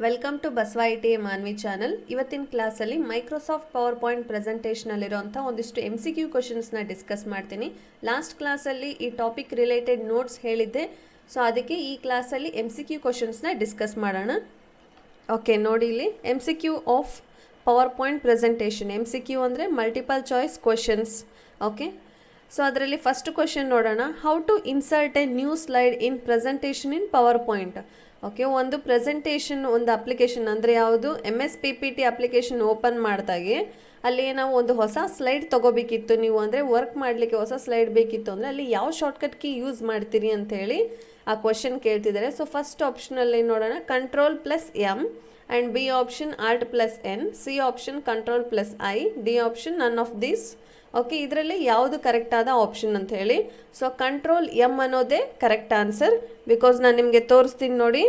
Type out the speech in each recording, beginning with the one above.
Welcome to Basava ITI Manvi channel. ಇವತ್ತಿನ ಕ್ಲಾಸಲ್ಲಿ Microsoft PowerPoint ಪ್ರೆಸೆಂಟೇಷನಲ್ಲಿರುವಂಥ ಒಂದಿಷ್ಟು MCQ ಕ್ವಶನ್ಸ್ನ ಡಿಸ್ಕಸ್ ಮಾಡ್ತೀನಿ. ಲಾಸ್ಟ್ ಕ್ಲಾಸಲ್ಲಿ ಈ ಟಾಪಿಕ್ ರಿಲೇಟೆಡ್ ನೋಟ್ಸ್ ಹೇಳಿದ್ದೆ, ಸೊ ಅದಕ್ಕೆ ಈ ಕ್ಲಾಸಲ್ಲಿ MCQ ಕ್ವಶನ್ಸ್ನ ಡಿಸ್ಕಸ್ ಮಾಡೋಣ. ಓಕೆ, ನೋಡಿ ಇಲ್ಲಿ MCQ of PowerPoint presentation. MCQ ಅಂದರೆ multiple choice questions. Okay, so ಅದರಲ್ಲಿ ಫಸ್ಟ್ ಕ್ವಶನ್ ನೋಡೋಣ. How to insert a new slide in presentation in PowerPoint. Okay, ಒಂದು ಪ್ರೆಸೆಂಟೇಷನ್, ಒಂದು ಅಪ್ಲಿಕೇಶನ್ ಅಂದರೆ ಯಾವುದು, MS PPT ಅಪ್ಲಿಕೇಶನ್ ಓಪನ್ ಮಾಡಿದಾಗೆ ಅಲ್ಲಿ ನಾವು ಒಂದು ಹೊಸ ಸ್ಲೈಡ್ ತೊಗೋಬೇಕಿತ್ತು ನೀವು, ಅಂದರೆ ವರ್ಕ್ ಮಾಡಲಿಕ್ಕೆ ಹೊಸ ಸ್ಲೈಡ್ ಬೇಕಿತ್ತು ಅಂದರೆ ಅಲ್ಲಿ ಯಾವ ಶಾರ್ಟ್ಕಟ್ ಕೀ ಯೂಸ್ ಮಾಡ್ತೀರಿ ಅಂಥೇಳಿ ಆ ಕ್ವಶನ್ ಕೇಳ್ತಿದ್ದಾರೆ. ಸೊ ಫಸ್ಟ್ ಆಪ್ಷನಲ್ಲಿ ನೋಡೋಣ, Ctrl+M and B option Alt+N, C option Ctrl+I, D option ನನ್ ಆಫ್ ದಿಸ್. ಓಕೆ, ಇದರಲ್ಲಿ ಯಾವುದು ಕರೆಕ್ಟ್ ಆದ ಆಪ್ಷನ್ ಅಂತ ಹೇಳಿ. ಸೊ Ctrl+M ಅನ್ನೋದೇ ಕರೆಕ್ಟ್ ಆನ್ಸರ್, ಬಿಕಾಸ್ ನಾನು ನಿಮಗೆ ತೋರಿಸ್ತೀನಿ ನೋಡಿ.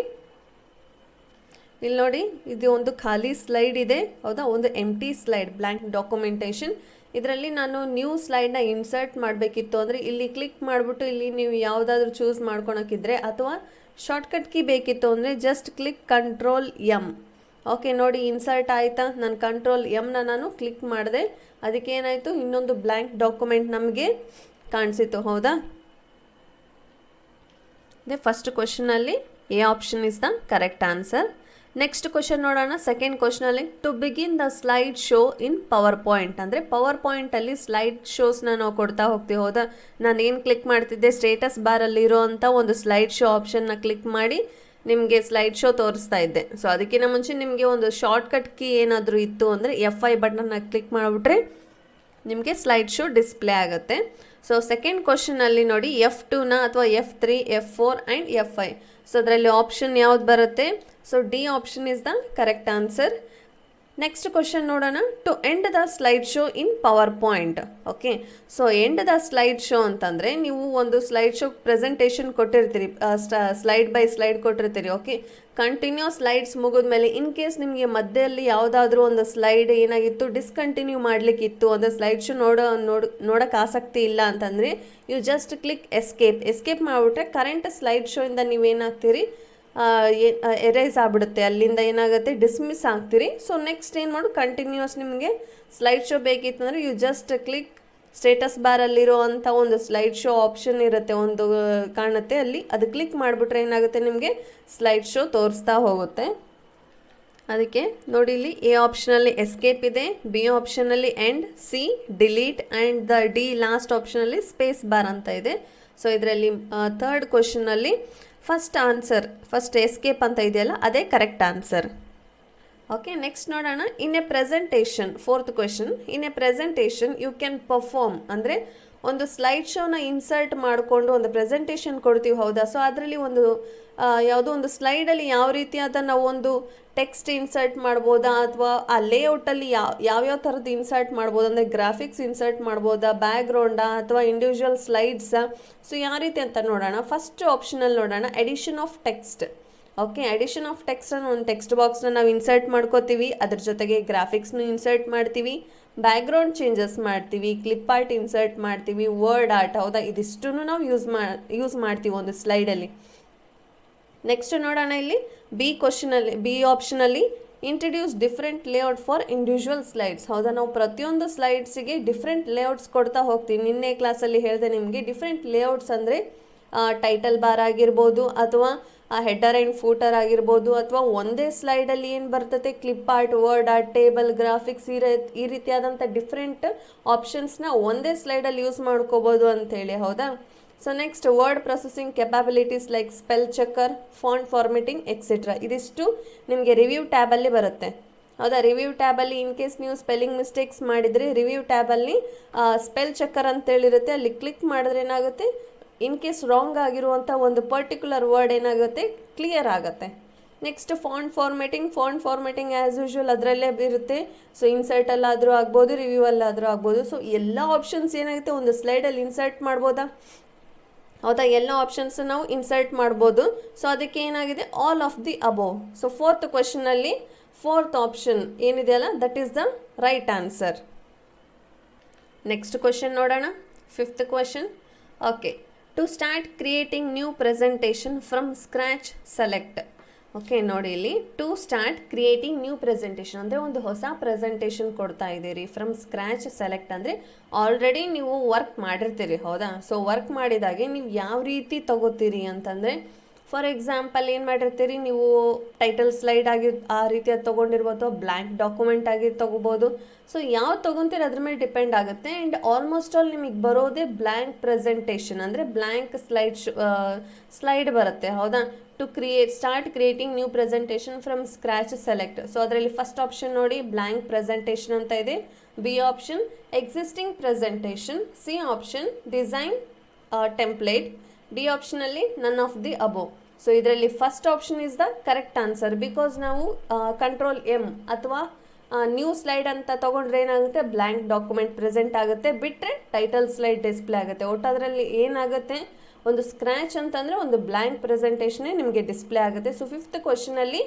ಇಲ್ಲಿ ನೋಡಿ, ಇದು ಒಂದು ಖಾಲಿ ಸ್ಲೈಡ್ ಇದೆ, ಹೌದಾ, ಒಂದು ಎಂಟಿ ಸ್ಲೈಡ್, ಬ್ಲ್ಯಾಂಕ್ ಡಾಕ್ಯುಮೆಂಟೇಷನ್. ಇದರಲ್ಲಿ ನಾನು ನ್ಯೂ ಸ್ಲೈಡ್ನ ಇನ್ಸರ್ಟ್ ಮಾಡಬೇಕಿತ್ತು ಅಂದರೆ ಇಲ್ಲಿ ಕ್ಲಿಕ್ ಮಾಡಿಬಿಟ್ಟು ಇಲ್ಲಿ ನೀವು ಯಾವುದಾದ್ರೂ ಚೂಸ್ ಮಾಡ್ಕೊಳಕ್ಕಿದ್ರೆ, ಅಥವಾ ಶಾರ್ಟ್ಕಟ್ ಕೀ ಬೇಕಿತ್ತು ಅಂದರೆ ಜಸ್ಟ್ ಕ್ಲಿಕ್ Ctrl+M. ಓಕೆ, ನೋಡಿ ಇನ್ಸರ್ಟ್ ಆಯಿತಾ. ನಾನು Ctrl+Mನ ನಾನು ಕ್ಲಿಕ್ ಮಾಡಿದೆ, ಅದಕ್ಕೆ ಏನಾಯಿತು, ಇನ್ನೊಂದು ಬ್ಲ್ಯಾಂಕ್ ಡಾಕ್ಯುಮೆಂಟ್ ನಮಗೆ ಕಾಣಿಸಿತು, ಹೌದಾ. ಇದೆ ಫಸ್ಟ್ ಕ್ವಶನಲ್ಲಿ A option is the correct answer. Next question ನೋಡೋಣ. ಸೆಕೆಂಡ್ ಕ್ವಶನಲ್ಲಿ, to begin the slide show in PowerPoint. ಅಂದರೆ ಪವರ್ ಪಾಯಿಂಟಲ್ಲಿ ಸ್ಲೈಡ್ ಶೋಸ್ನ ನಾವು ಕೊಡ್ತಾ ಹೋಗ್ತೀವಿ, ಹೌದಾ. ನಾನು ಏನು ಕ್ಲಿಕ್ ಮಾಡ್ತಿದ್ದೆ, ಸ್ಟೇಟಸ್ ಬಾರಲ್ಲಿ ಇರೋವಂಥ ಒಂದು ಸ್ಲೈಡ್ ಶೋ ಆಪ್ಷನ್ನ ಕ್ಲಿಕ್ ಮಾಡಿ ನಿಮಗೆ ಸ್ಲೈಡ್ ಶೋ ತೋರಿಸ್ತಾ ಇದ್ದೆ. ಸೊ ಅದಕ್ಕಿಂತ ಮುಂಚೆ ನಿಮಗೆ ಒಂದು ಶಾರ್ಟ್ಕಟ್ ಕೀ ಏನಾದರೂ ಇತ್ತು ಅಂದರೆ F5 ಬಟನ್ನ ಕ್ಲಿಕ್ ಮಾಡಿಬಿಟ್ರೆ ನಿಮಗೆ ಸ್ಲೈಡ್ ಶೋ ಡಿಸ್ಪ್ಲೇ ಆಗುತ್ತೆ. ಸೊ ಸೆಕೆಂಡ್ ಕ್ವಶನಲ್ಲಿ ನೋಡಿ, F2ನ ಅಥವಾ F3, F4 and F5. So ಅದರಲ್ಲಿ ಆಪ್ಷನ್ ಯಾವ್ದು ಬರುತ್ತೆ, so D option is the correct answer. Next question ನೋಡೋಣ. To end the slide show in PowerPoint. Okay, so end the slide show ಅಂತಂದರೆ ನೀವು ಒಂದು slide show presentation ಕೊಟ್ಟಿರ್ತೀರಿ, slide by slide ಕೊಟ್ಟಿರ್ತೀರಿ. Okay, continue slides ಮುಗಿದ್ಮೇಲೆ in case ನಿಮಗೆ ಮಧ್ಯದಲ್ಲಿ ಯಾವುದಾದ್ರೂ ಒಂದು ಸ್ಲೈಡ್ ಏನಾಗಿತ್ತು ಡಿಸ್ಕಂಟಿನ್ಯೂ ಮಾಡಲಿಕ್ಕಿತ್ತು, ಅಂದರೆ ಸ್ಲೈಡ್ ಶೋ ನೋಡೋಕ್ಕೆ ಆಸಕ್ತಿ ಇಲ್ಲ ಅಂತಂದರೆ ಯು ಜಸ್ಟ್ ಕ್ಲಿಕ್ ಎಸ್ಕೇಪ್ ಮಾಡಿಬಿಟ್ರೆ ಕರೆಂಟ್ ಸ್ಲೈಡ್ ಶೋ ಇಂದ ನೀವೇನಾಗ್ತೀರಿ, ಎರೇಸ್ ಆಗಿಬಿಡುತ್ತೆ, ಅಲ್ಲಿಂದ ಏನಾಗುತ್ತೆ, ಡಿಸ್ಮಿಸ್ ಆಗ್ತೀರಿ. ಸೊ ನೆಕ್ಸ್ಟ್ ಏನು ಮಾಡು, ಕಂಟಿನ್ಯೂಸ್ ನಿಮಗೆ ಸ್ಲೈಡ್ ಶೋ ಬೇಕಿತ್ತು ಅಂದರೆ ಯು ಜಸ್ಟ್ ಕ್ಲಿಕ್ ಸ್ಟೇಟಸ್ ಬಾರಲ್ಲಿರೋ ಅಂಥ ಒಂದು ಸ್ಲೈಡ್ ಶೋ ಆಪ್ಷನ್ ಇರುತ್ತೆ, ಒಂದು ಕಾಣುತ್ತೆ ಅಲ್ಲಿ, ಅದು ಕ್ಲಿಕ್ ಮಾಡಿಬಿಟ್ರೆ ಏನಾಗುತ್ತೆ, ನಿಮಗೆ ಸ್ಲೈಡ್ ಶೋ ತೋರಿಸ್ತಾ ಹೋಗುತ್ತೆ. ಅದಕ್ಕೆ ನೋಡಿ, ಇಲ್ಲಿ ಎ ಆಪ್ಷನಲ್ಲಿ ಎಸ್ಕೇಪ್ ಇದೆ, ಬಿ ಆಪ್ಷನಲ್ಲಿ end, C delete and the D last ಆಪ್ಷನಲ್ಲಿ ಸ್ಪೇಸ್ ಬಾರ್ ಅಂತ ಇದೆ. ಸೊ ಇದರಲ್ಲಿ ಥರ್ಡ್ ಕ್ವಶನಲ್ಲಿ ಫಸ್ಟ್ ಎಸ್ಕೇಪ್ ಅಂತ ಇದೆಯಲ್ಲ ಅದೇ ಕರೆಕ್ಟ್ ಆನ್ಸರ್. ಓಕೆ, ನೆಕ್ಸ್ಟ್ ನೋಡೋಣ. In a presentation, fourth question, in a presentation you can perform. ಅಂದರೆ ಒಂದು ಸ್ಲೈಡ್ ಶೋನ ಇನ್ಸರ್ಟ್ ಮಾಡಿಕೊಂಡು ಒಂದು ಪ್ರೆಸೆಂಟೇಷನ್ ಕೊಡ್ತೀವಿ, ಹೌದಾ. ಸೊ ಅದರಲ್ಲಿ ಒಂದು ಯಾವುದೋ ಒಂದು ಸ್ಲೈಡಲ್ಲಿ ಯಾವ ರೀತಿಯಾದ ನಾವು ಒಂದು ಟೆಕ್ಸ್ಟ್ ಇನ್ಸರ್ಟ್ ಮಾಡ್ಬೋದಾ, ಅಥವಾ ಆ ಲೇಔಟಲ್ಲಿ ಯಾವ್ಯಾವ ಥರದ್ದು ಇನ್ಸರ್ಟ್ ಮಾಡ್ಬೋದು, ಅಂದರೆ ಗ್ರಾಫಿಕ್ಸ್ ಇನ್ಸರ್ಟ್ ಮಾಡ್ಬೋದಾ, ಬ್ಯಾಕ್ಗ್ರೌಂಡಾ, ಅಥವಾ ಇಂಡಿವಿಜುವಲ್ ಸ್ಲೈಡ್ಸಾ. ಸೊ ಯಾವ ರೀತಿ ಅಂತ ನೋಡೋಣ. ಫಸ್ಟ್ ಆಪ್ಷನಲ್ಲಿ ನೋಡೋಣ, addition of text. Okay, addition of ಟೆಕ್ಸ್ಟನ್ನು ಒಂದು ಟೆಕ್ಸ್ಟ್ ಬಾಕ್ಸ್ನ ನಾವು ಇನ್ಸರ್ಟ್ ಮಾಡ್ಕೋತೀವಿ, ಅದ್ರ ಜೊತೆಗೆ ಗ್ರಾಫಿಕ್ಸ್ನು ಇನ್ಸರ್ಟ್ ಮಾಡ್ತೀವಿ, ಬ್ಯಾಕ್ಗ್ರೌಂಡ್ ಚೇಂಜಸ್ ಮಾಡ್ತೀವಿ, ಕ್ಲಿಪ್ ಆರ್ಟ್ ಇನ್ಸರ್ಟ್ ಮಾಡ್ತೀವಿ, ವರ್ಡ್ ಆರ್ಟ್, ಹೌದಾ. ಇದಿಷ್ಟು ನಾವು ಯೂಸ್ ಮಾಡ್ತೀವಿ ಒಂದು ಸ್ಲೈಡಲ್ಲಿ. ನೆಕ್ಸ್ಟ್ ನೋಡೋಣ, ಇಲ್ಲಿ ಬಿ ಆಪ್ಷನಲ್ಲಿ introduce different layout for individual slides. ಹೌದಾ, ನಾವು ಪ್ರತಿಯೊಂದು ಸ್ಲೈಡ್ಸಿಗೆ ಡಿಫ್ರೆಂಟ್ ಲೇಔಟ್ಸ್ ಕೊಡ್ತಾ ಹೋಗ್ತೀವಿ. ನಿನ್ನೆ ಕ್ಲಾಸಲ್ಲಿ ಹೇಳಿದೆ ನಿಮಗೆ, ಡಿಫ್ರೆಂಟ್ ಲೇಔಟ್ಸ್ ಅಂದರೆ ಟೈಟಲ್ ಬಾರ್ ಆಗಿರ್ಬೋದು, ಅಥವಾ ಹೆಡರ್ ಆ್ಯಂಡ್ ಫೂಟರ್ ಆಗಿರ್ಬೋದು, ಅಥವಾ ಒಂದೇ ಸ್ಲೈಡಲ್ಲಿ ಏನು ಬರ್ತದೆ, clip art, word art, table, graphics, ಈ ರೀತಿಯಾದಂಥ ಡಿಫ್ರೆಂಟ್ ಆಪ್ಷನ್ಸ್ನ ಒಂದೇ ಸ್ಲೈಡಲ್ಲಿ ಯೂಸ್ ಮಾಡ್ಕೋಬೋದು ಅಂಥೇಳಿ, ಹೌದಾ. So next, word processing capabilities like spell checker, font formatting etcetera. ಇದಿಷ್ಟು ನಿಮಗೆ ರಿವ್ಯೂ ಟ್ಯಾಬಲ್ಲಿ ಬರುತ್ತೆ, ಹೌದಾ. ರಿವ್ಯೂ ಟ್ಯಾಬಲ್ಲಿ ಇನ್ ಕೇಸ್ ನೀವು ಸ್ಪೆಲ್ಲಿಂಗ್ ಮಿಸ್ಟೇಕ್ಸ್ ಮಾಡಿದರೆ ರಿವ್ಯೂ ಟ್ಯಾಬಲ್ಲಿ ಸ್ಪೆಲ್ ಚೆಕರ್ ಅಂತೇಳಿರುತ್ತೆ, ಅಲ್ಲಿ ಕ್ಲಿಕ್ ಮಾಡಿದ್ರೆ ಏನಾಗುತ್ತೆ, ಇನ್ ಕೇಸ್ ರಾಂಗ್ ಆಗಿರುವಂಥ ಒಂದು ಪರ್ಟಿಕ್ಯುಲರ್ ವರ್ಡ್ ಏನಾಗುತ್ತೆ, ಕ್ಲಿಯರ್ ಆಗುತ್ತೆ. Next, font formatting as usual ಅದರಲ್ಲೇ ಇರುತ್ತೆ. ಸೊ ಇನ್ಸರ್ಟಲ್ಲಾದರೂ ಆಗ್ಬೋದು, ರಿವ್ಯೂ ಅಲ್ಲಾದರೂ ಆಗ್ಬೋದು. ಸೊ ಎಲ್ಲ ಆಪ್ಷನ್ಸ್ ಏನಾಗುತ್ತೆ, ಒಂದು ಸ್ಲೈಡಲ್ಲಿ ಇನ್ಸರ್ಟ್ ಮಾಡ್ಬೋದಾ, ಹೌದಾ. ಎಲ್ಲ ಆಪ್ಷನ್ಸ್ ನಾವು ಇನ್ಸರ್ಟ್ ಮಾಡ್ಬೋದು. ಸೊ ಅದಕ್ಕೆ ಏನಾಗಿದೆ, all of the above. So fourth ಕ್ವೆಶನಲ್ಲಿ ಫೋರ್ತ್ ಆಪ್ಷನ್ ಏನಿದೆಯಲ್ಲ, that is the right answer. Next question ನೋಡೋಣ, fifth question. Okay, to start creating new presentation from scratch select. Okay ನೋಡಿ ಇಲ್ಲಿ to start creating new presentation ಅಂದರೆ ಒಂದು ಹೊಸ presentation ಕೊಡ್ತಾ ಇದ್ದೀರಿ ಫ್ರಮ್ ಸ್ಕ್ರ್ಯಾಚ್ ಸೆಲೆಕ್ಟ್ ಅಂದರೆ ಆಲ್ರೆಡಿ ನೀವು ವರ್ಕ್ ಮಾಡಿರ್ತೀರಿ ಹೌದಾ. ಸೊ ವರ್ಕ್ ಮಾಡಿದಾಗೆ ನೀವು ಯಾವ ರೀತಿ ತಗೋತೀರಿ ಅಂತಂದರೆ ಫಾರ್ ಎಕ್ಸಾಂಪಲ್ ಏನು ಮಾಡಿರ್ತೀರಿ ನೀವು ಟೈಟಲ್ ಸ್ಲೈಡ್ ಆಗಿ ಆ ರೀತಿಯಾಗಿ ತೊಗೊಂಡಿರ್ಬೋದು, ಬ್ಲ್ಯಾಂಕ್ ಡಾಕ್ಯುಮೆಂಟ್ ಆಗಿ ತೊಗೋಬೋದು. ಸೊ ಯಾವ್ದು ತೊಗೊತೀರಿ ಅದ್ರ ಮೇಲೆ ಡಿಪೆಂಡ್ ಆಗುತ್ತೆ. ಆ್ಯಂಡ್ ಆಲ್ಮೋಸ್ಟ್ ಆಲ್ ನಿಮಗೆ ಬರೋದೇ ಬ್ಲ್ಯಾಂಕ್ ಪ್ರೆಸೆಂಟೇಷನ್ ಅಂದರೆ ಬ್ಲ್ಯಾಂಕ್ ಸ್ಲೈಡ್ ಬರುತ್ತೆ ಹೌದಾ. To start creating new presentation from scratch select. So ಅದರಲ್ಲಿ ಫಸ್ಟ್ ಆಪ್ಷನ್ ನೋಡಿ ಬ್ಲ್ಯಾಂಕ್ ಪ್ರೆಸೆಂಟೇಷನ್ ಅಂತ ಇದೆ, B option existing presentation, C option design template, D ಆಪ್ಷನಲ್ಲಿ none of the above. So ಇದರಲ್ಲಿ first option is the correct answer because ನಾವು control M ಅಥವಾ new slide ಅಂತ ತೊಗೊಂಡ್ರೆ ಏನಾಗುತ್ತೆ ಬ್ಲ್ಯಾಂಕ್ ಡಾಕ್ಯುಮೆಂಟ್ ಪ್ರೆಸೆಂಟ್ ಆಗುತ್ತೆ, ಬಿಟ್ಟರೆ ಟೈಟಲ್ ಸ್ಲೈಡ್ ಡಿಸ್ಪ್ಲೇ ಆಗುತ್ತೆ. ಒಟ್ಟು ಅದರಲ್ಲಿ ಏನಾಗುತ್ತೆ ಒಂದು ಸ್ಕ್ರ್ಯಾಚ್ ಅಂತಂದರೆ ಒಂದು ಬ್ಲ್ಯಾಂಕ್ ಪ್ರೆಸೆಂಟೇಷನ್ನೇ ನಿಮಗೆ ಡಿಸ್ಪ್ಲೇ ಆಗುತ್ತೆ. ಸೊ ಫಿಫ್ತ್ ಕ್ವಶನಲ್ಲಿ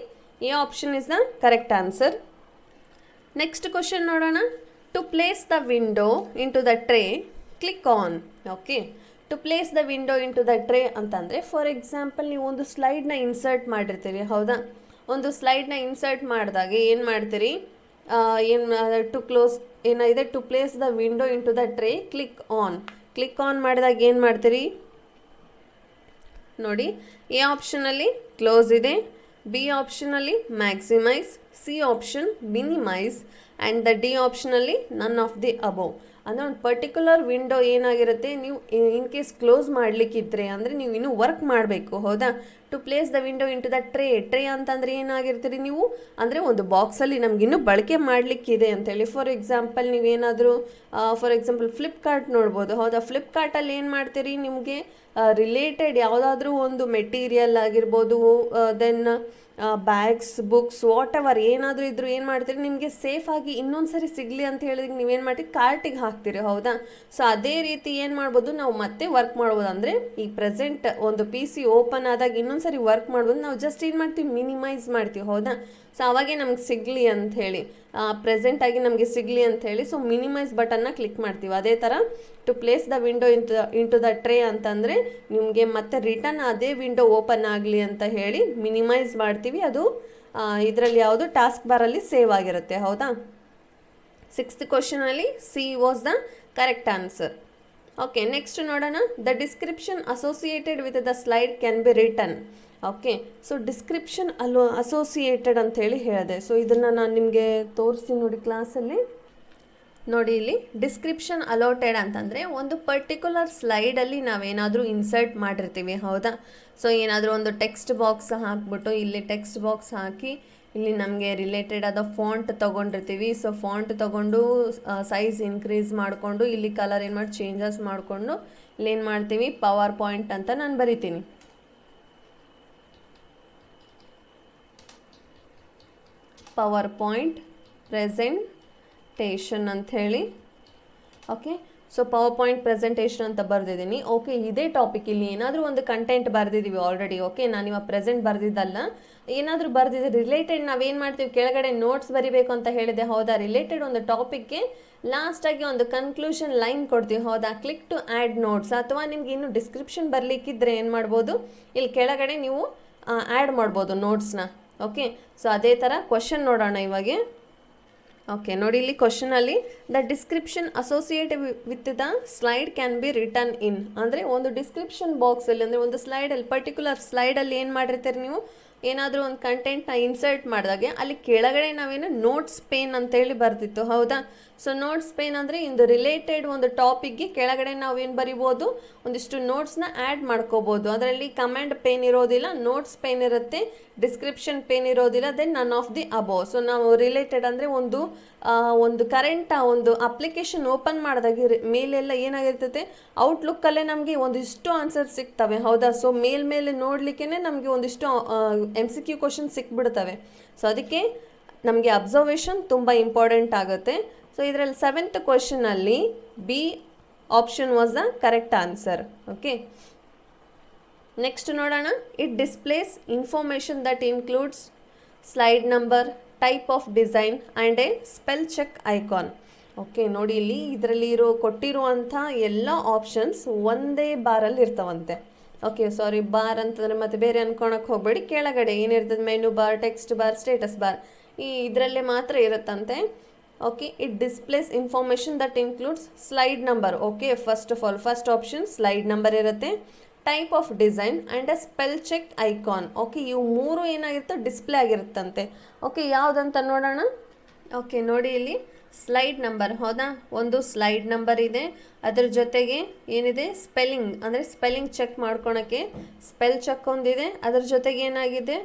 A option is the correct answer. Next question ನೋಡೋಣ. To place the window into the tray click on. Okay, to place the window into the tray ಅಂತಂದರೆ for example ನೀವು ಒಂದು ಸ್ಲೈಡ್ನ insert ಮಾಡಿರ್ತೀರಿ ಹೌದಾ. ಒಂದು ಸ್ಲೈಡ್ನ insert ಮಾಡಿದಾಗ ಏನು ಮಾಡ್ತೀರಿ, to close ಏನಿದೆ to place the window into the tray click on ಮಾಡಿದಾಗ ಏನು ಮಾಡ್ತೀರಿ ನೋಡಿ, ಎ ಆಪ್ಷನಲ್ಲಿ ಕ್ಲೋಸ್ ಇದೆ, ಬಿ ಆಪ್ಷನಲ್ಲಿ maximise, C option minimise and the D ಆಪ್ಷನಲ್ಲಿ ನನ್ ಆಫ್ ದಿ ಅಬೋವ್. ಅಂದರೆ ಒಂದು ಪರ್ಟಿಕ್ಯುಲರ್ ವಿಂಡೋ ಏನಾಗಿರುತ್ತೆ ನೀವು ಇನ್ ಕೇಸ್ ಕ್ಲೋಸ್ ಮಾಡಲಿಕ್ಕಿದ್ರೆ ಅಂದರೆ ನೀವು ಇನ್ನೂ ವರ್ಕ್ ಮಾಡಬೇಕು ಹೌದಾ. To place the window into the tray ಅಂತಂದರೆ ಏನಾಗಿರ್ತೀರಿ ನೀವು ಅಂದರೆ ಒಂದು ಬಾಕ್ಸಲ್ಲಿ ನಮಗಿನ್ನೂ ಬಳಕೆ ಮಾಡಲಿಕ್ಕಿದೆ ಅಂತೇಳಿ. ಫಾರ್ ಎಕ್ಸಾಂಪಲ್ ನೀವೇನಾದರೂ ಫಾರ್ ಎಕ್ಸಾಂಪಲ್ ಫ್ಲಿಪ್ಕಾರ್ಟ್ ನೋಡ್ಬೋದು ಹೌದಾ. ಫ್ಲಿಪ್ಕಾರ್ಟಲ್ಲಿ ಏನು ಮಾಡ್ತೀರಿ ನಿಮಗೆ ರಿಲೇಟೆಡ್ ಯಾವುದಾದ್ರೂ ಒಂದು ಮೆಟೀರಿಯಲ್ ಆಗಿರ್ಬೋದು, then bags, books, whatever ಏನಾದರೂ ಇದ್ದರೂ ಏನು ಮಾಡ್ತೀರಿ ನಿಮಗೆ ಸೇಫಾಗಿ ಇನ್ನೊಂದು ಸರಿ ಸಿಗಲಿ ಅಂತ ಹೇಳಿದ್ರೆ ನೀವೇನು ಮಾಡ್ತೀರಿ ಕಾರ್ಟಿಗೆ ಹಾಕ್ತೀರಿ ಹೌದಾ. ಸೊ ಅದೇ ರೀತಿ ಏನು ಮಾಡ್ಬೋದು ನಾವು ಮತ್ತೆ ವರ್ಕ್ ಮಾಡ್ಬೋದು. ಅಂದರೆ ಈ ಪ್ರೆಸೆಂಟ್ ಒಂದು ಪಿ ಸಿ ಓಪನ್ ಆದಾಗ ಇನ್ನೊಂದು ಸರಿ ವರ್ಕ್ ಮಾಡ್ಬೋದು, ನಾವು ಜಸ್ಟ್ ಏನು ಮಾಡ್ತೀವಿ ಮಿನಿಮೈಸ್ ಮಾಡ್ತೀವಿ ಹೌದಾ. ಸೊ ಅವಾಗೇ ನಮ್ಗೆ ಸಿಗಲಿ ಅಂಥೇಳಿ ಪ್ರೆಸೆಂಟಾಗಿ ನಮಗೆ ಸಿಗಲಿ ಅಂಥೇಳಿ ಸೊ ಮಿನಿಮೈಸ್ ಬಟನ್ನ ಕ್ಲಿಕ್ ಮಾಡ್ತೀವಿ. ಅದೇ ಥರ to place the window into the tray ಅಂತಂದರೆ ನಿಮಗೆ ಮತ್ತೆ ರಿಟರ್ನ್ ಅದೇ ವಿಂಡೋ ಓಪನ್ ಆಗಲಿ ಅಂತ ಹೇಳಿ ಮಿನಿಮೈಸ್ ಮಾಡ್ತೀವಿ. ಅದು ಇದರಲ್ಲಿ ಯಾವುದು ಟಾಸ್ಕ್ ಬಾರಲ್ಲಿ ಸೇವ್ ಆಗಿರುತ್ತೆ ಹೌದಾ. ಸಿಕ್ಸ್ತ್ ಕ್ವಶನಲ್ಲಿ C was the correct answer. Okay, next ನೋಡೋಣ. The description associated with the slide can be return. Okay, so description associated ಅಂಥೇಳಿ ಹೇಳಿದೆ. ಸೊ ಇದನ್ನು ನಾನು ನಿಮಗೆ ತೋರಿಸ್ತೀನಿ ನೋಡಿ ಕ್ಲಾಸಲ್ಲಿ. ನೋಡಿ ಇಲ್ಲಿ ಡಿಸ್ಕ್ರಿಪ್ಷನ್ ಅಲೋಟೆಡ್ ಅಂತಂದರೆ ಒಂದು ಪರ್ಟಿಕ್ಯುಲರ್ ಸ್ಲೈಡಲ್ಲಿ ನಾವೇನಾದರೂ ಇನ್ಸರ್ಟ್ ಮಾಡಿರ್ತೀವಿ ಹೌದಾ. ಸೊ ಏನಾದರೂ ಒಂದು ಟೆಕ್ಸ್ಟ್ ಬಾಕ್ಸ್ ಹಾಕ್ಬಿಟ್ಟು ಇಲ್ಲಿ ಟೆಕ್ಸ್ಟ್ ಬಾಕ್ಸ್ ಹಾಕಿ ಇಲ್ಲಿ ನಮಗೆ ರಿಲೇಟೆಡ್ ಆದ ಫಾಂಟ್ ತೊಗೊಂಡಿರ್ತೀವಿ. ಸೊ ಫಾಂಟ್ ತೊಗೊಂಡು ಸೈಜ್ ಇನ್ಕ್ರೀಸ್ ಮಾಡಿಕೊಂಡು ಇಲ್ಲಿ ಕಲರ್ ಏನು ಮಾಡಿ ಚೇಂಜಸ್ ಮಾಡಿಕೊಂಡು ಇಲ್ಲೇನು ಮಾಡ್ತೀವಿ ಪವರ್ ಪಾಯಿಂಟ್ ಅಂತ ನಾನು ಬರಿತೀನಿ. ಪವರ್ ಪಾಯಿಂಟ್ ಪ್ರೆಸೆಂಟೇಷನ್ ಅಂಥೇಳಿ. Okay, so power point presentation ಅಂತ ಬರೆದಿದ್ದೀನಿ. ಓಕೆ, ಇದೇ ಟಾಪಿಕ್ ಇಲ್ಲಿ ಏನಾದರೂ ಒಂದು ಕಂಟೆಂಟ್ ಬರೆದಿದ್ದೀವಿ ಆಲ್ರೆಡಿ. ಓಕೆ, ನಾನು ಇವಾಗ ಪ್ರೆಸೆಂಟ್ ಬರೆದಿದ್ದಲ್ಲ, ಏನಾದರೂ ಬರೆದಿದ್ದೆ ರಿಲೇಟೆಡ್ ನಾವೇನು ಮಾಡ್ತೀವಿ ಕೆಳಗಡೆ ನೋಟ್ಸ್ ಬರಿಬೇಕು ಅಂತ ಹೇಳಿದೆ ಹೌದಾ. ರಿಲೇಟೆಡ್ ಒಂದು ಟಾಪಿಕ್ಗೆ ಲಾಸ್ಟಾಗಿ ಒಂದು ಕನ್ಕ್ಲೂಷನ್ ಲೈನ್ ಕೊಡ್ತೀವಿ ಹೌದಾ. ಕ್ಲಿಕ್ ಟು ಆ್ಯಡ್ ನೋಟ್ಸ್ ಅಥವಾ ನಿಮ್ಗೆ ಇನ್ನೂ ಡಿಸ್ಕ್ರಿಪ್ಷನ್ ಬರಲಿಕ್ಕಿದ್ರೆ ಏನು ಮಾಡ್ಬೋದು ಇಲ್ಲಿ ಕೆಳಗಡೆ ನೀವು ಆ್ಯಡ್ ಮಾಡ್ಬೋದು ನೋಟ್ಸ್ನ. ಓಕೆ, ಸೊ ಅದೇ ಥರ ಕ್ವಶನ್ ನೋಡೋಣ ಇವಾಗ. ಓಕೆ, ನೋಡಿ ಇಲ್ಲಿ ಕ್ವಶನಲ್ಲಿ the description associate with the slide can be return in ಅಂದರೆ ಒಂದು ಡಿಸ್ಕ್ರಿಪ್ಷನ್ ಬಾಕ್ಸಲ್ಲಿ ಅಂದರೆ ಒಂದು ಸ್ಲೈಡಲ್ಲಿ ಪರ್ಟಿಕ್ಯುಲರ್ ಸ್ಲೈಡಲ್ಲಿ ಏನು ಮಾಡಿರ್ತೀರಿ ನೀವು ಏನಾದರೂ ಒಂದು ಕಂಟೆಂಟ್ನ ಇನ್ಸರ್ಟ್ ಮಾಡಿದಾಗೆ ಅಲ್ಲಿ ಕೆಳಗಡೆ ನಾವೇನು ನೋಟ್ಸ್ ಪೇನ್ ಅಂತೇಳಿ ಬರ್ತಿತ್ತು ಹೌದಾ. ಸೊ ನೋಟ್ಸ್ ಪೇನ್ ಅಂದರೆ ಇಂದು ರಿಲೇಟೆಡ್ ಒಂದು ಟಾಪಿಕ್ಗೆ ಕೆಳಗಡೆ ನಾವೇನು ಬರಿಬೋದು ಒಂದಿಷ್ಟು ನೋಟ್ಸ್ನ ಆ್ಯಡ್ ಮಾಡ್ಕೋಬೋದು. ಅದರಲ್ಲಿ ಕಮೆಂಟ್ ಪೇನ್ ಇರೋದಿಲ್ಲ, ನೋಟ್ಸ್ ಪೇನ್ ಇರುತ್ತೆ, ಡಿಸ್ಕ್ರಿಪ್ಷನ್ ಪೇನ್ ಇರೋದಿಲ್ಲ, then none of the above. So ನಾವು ರಿಲೇಟೆಡ್ ಅಂದರೆ ಒಂದು ಕರೆಂಟ್ ಒಂದು ಅಪ್ಲಿಕೇಶನ್ ಓಪನ್ ಮಾಡಿದಾಗ ಮೇಲೆಲ್ಲ ಏನಾಗಿರ್ತೈತೆ ಔಟ್ಲುಕ್ಕಲ್ಲೇ ನಮಗೆ ಒಂದಿಷ್ಟು ಆನ್ಸರ್ ಸಿಗ್ತವೆ ಹೌದಾ. ಸೊ ಮೇಲೆ ನೋಡಲಿಕ್ಕೆ ನಮಗೆ ಒಂದಿಷ್ಟು MCQ ಕ್ವಶನ್ ಸಿಕ್ಬಿಡ್ತವೆ. ಸೊ ಅದಕ್ಕೆ ನಮಗೆ ಅಬ್ಸರ್ವೇಷನ್ ತುಂಬ ಇಂಪಾರ್ಟೆಂಟ್ ಆಗುತ್ತೆ. ಸೊ ಇದರಲ್ಲಿ 7th ಕ್ವಶನಲ್ಲಿ B option was the correct answer. Okay, next ನೋಡೋಣ. It displays information that includes slide number, type of design and a spell check icon. Okay, ನೋಡಿ ಇಲ್ಲಿ ಇದರಲ್ಲಿ ಕೊಟ್ಟಿರುವಂಥ ಎಲ್ಲ ಆಪ್ಷನ್ಸ್ ಒಂದೇ ಬಾರಲ್ಲಿ ಇರ್ತಾವಂತೆ. ಓಕೆ ಸಾರಿ, ಬಾರ್ ಅಂತಂದರೆ ಮತ್ತೆ ಬೇರೆ ಅನ್ಕೊಳಕ್ಕೆ ಹೋಗಬೇಡಿ. ಕೆಳಗಡೆ ಏನಿರ್ತದೆ, menu bar, text bar, status bar, ಈ ಇದರಲ್ಲೇ ಮಾತ್ರ ಇರುತ್ತಂತೆ. Okay, it displays information that includes slide number. Okay, first of all first option slide number ಇರುತ್ತೆ, type of design and a spell check icon. Okay, ಇವು ಮೂರು ಏನಾಗಿರುತ್ತೆ display ಆಗಿರುತ್ತಂತೆ. Okay, ಯಾವುದಂತ ನೋಡೋಣ. ಓಕೆ ನೋಡಿ, ಇಲ್ಲಿ ಸ್ಲೈಡ್ ನಂಬರ್, ಹೌದಾ, ಒಂದು ಸ್ಲೈಡ್ ನಂಬರ್ ಇದೆ, ಅದ್ರ ಜೊತೆಗೆ ಏನಿದೆ ಸ್ಪೆಲ್ಲಿಂಗ್, ಅಂದರೆ ಸ್ಪೆಲ್ಲಿಂಗ್ ಚೆಕ್ ಮಾಡ್ಕೊಳಕ್ಕೆ ಸ್ಪೆಲ್ ಚೆಕ್ ಒಂದಿದೆ, ಅದ್ರ ಜೊತೆಗೆ ಏನಾಗಿದೆ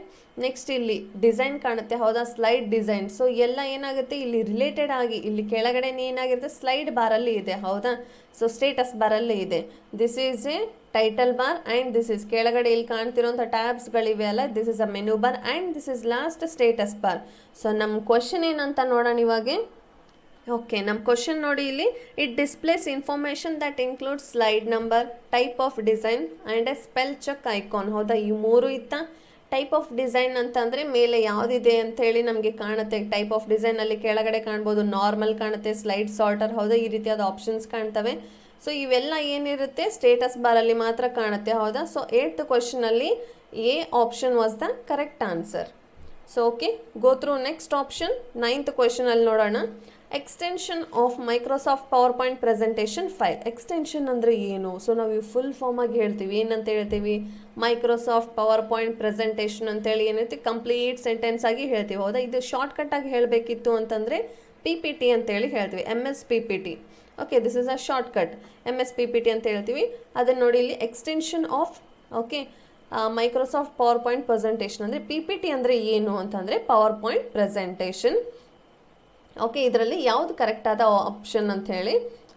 ನೆಕ್ಸ್ಟ್ ಇಲ್ಲಿ ಡಿಸೈನ್ ಕಾಣುತ್ತೆ, ಹೌದಾ, ಸ್ಲೈಡ್ ಡಿಸೈನ್. ಸೊ ಎಲ್ಲ ಏನಾಗುತ್ತೆ ಇಲ್ಲಿ ರಿಲೇಟೆಡ್ ಆಗಿ ಇಲ್ಲಿ ಕೆಳಗಡೆ ಏನಾಗಿರುತ್ತೆ ಸ್ಲೈಡ್ ಬಾರಲ್ಲಿ ಇದೆ, ಹೌದಾ. ಸೊ ಸ್ಟೇಟಸ್ ಬಾರಲ್ಲಿ ಇದೆ. This is a title bar and this is ಕೆಳಗಡೆ ಇಲ್ಲಿ ಕಾಣ್ತಿರೋಂಥ ಟ್ಯಾಬ್ಸ್ಗಳಿವೆ ಅಲ್ಲ, this is a menu bar and this is last status bar. So ನಮ್ಮ ಕ್ವಶನ್ ಏನಂತ ನೋಡೋಣ ಇವಾಗ. ಓಕೆ, ನಮ್ಮ ಕ್ವಶನ್ ನೋಡಿ ಇಲ್ಲಿ, it displays information that includes slide number, type of design and a spell check icon. ಹೌದಾ, ಈ ಮೂರು ಇತ್ತ. ಟೈಪ್ ಆಫ್ ಡಿಸೈನ್ ಅಂತಂದರೆ ಮೇಲೆ ಯಾವುದಿದೆ ಅಂಥೇಳಿ ನಮಗೆ ಕಾಣುತ್ತೆ. ಟೈಪ್ ಆಫ್ ಡಿಸೈನಲ್ಲಿ ಕೆಳಗಡೆ ಕಾಣ್ಬೋದು, ನಾರ್ಮಲ್ ಕಾಣುತ್ತೆ, ಸ್ಲೈಡ್ ಸಾರ್ಟರ್, ಹೌದಾ, ಈ ರೀತಿಯಾದ ಆಪ್ಷನ್ಸ್ ಕಾಣ್ತವೆ. ಸೊ ಇವೆಲ್ಲ ಏನಿರುತ್ತೆ ಸ್ಟೇಟಸ್ ಬಾರಲ್ಲಿ ಮಾತ್ರ ಕಾಣುತ್ತೆ, ಹೌದಾ. ಸೊ 8th ಕ್ವಶನಲ್ಲಿ A option was the correct answer. So okay, go through next option. 9th ಕ್ವಶನಲ್ಲಿ ನೋಡೋಣ. Extension of Microsoft PowerPoint presentation file. Extension ಅಂದರೆ ಏನು? ಸೊ ನಾವು ಇವು ಫುಲ್ ಫಾರ್ಮಾಗಿ ಹೇಳ್ತೀವಿ, ಏನಂತ ಹೇಳ್ತೀವಿ, ಮೈಕ್ರೋಸಾಫ್ಟ್ ಪವರ್ ಪಾಯಿಂಟ್ ಪ್ರೆಸೆಂಟೇಷನ್ ಅಂತೇಳಿ ಏನೈತಿ ಕಂಪ್ಲೀಟ್ ಸೆಂಟೆನ್ಸ್ ಆಗಿ ಹೇಳ್ತೀವಿ, ಹೌದಾ. ಇದು ಶಾರ್ಟ್ಕಟ್ಟಾಗಿ ಹೇಳಬೇಕಿತ್ತು ಅಂತಂದರೆ PPT ಅಂತೇಳಿ ಹೇಳ್ತೀವಿ, MS PPT. Okay, this is a shortcut, MS PPT ಅಂತ ಹೇಳ್ತೀವಿ. ಅದನ್ನು ನೋಡಿ ಇಲ್ಲಿ extension of, okay, Microsoft PowerPoint presentation ಅಂದರೆ PPT ಅಂದರೆ ಏನು ಅಂತಂದರೆ ಪವರ್ ಪಾಯಿಂಟ್ ಪ್ರೆಸೆಂಟೇಷನ್. ಓಕೆ, ಇದರಲ್ಲಿ ಯಾವುದು ಕರೆಕ್ಟ್ ಆದ ಆಪ್ಷನ್ ಅಂತ ಹೇಳಿ.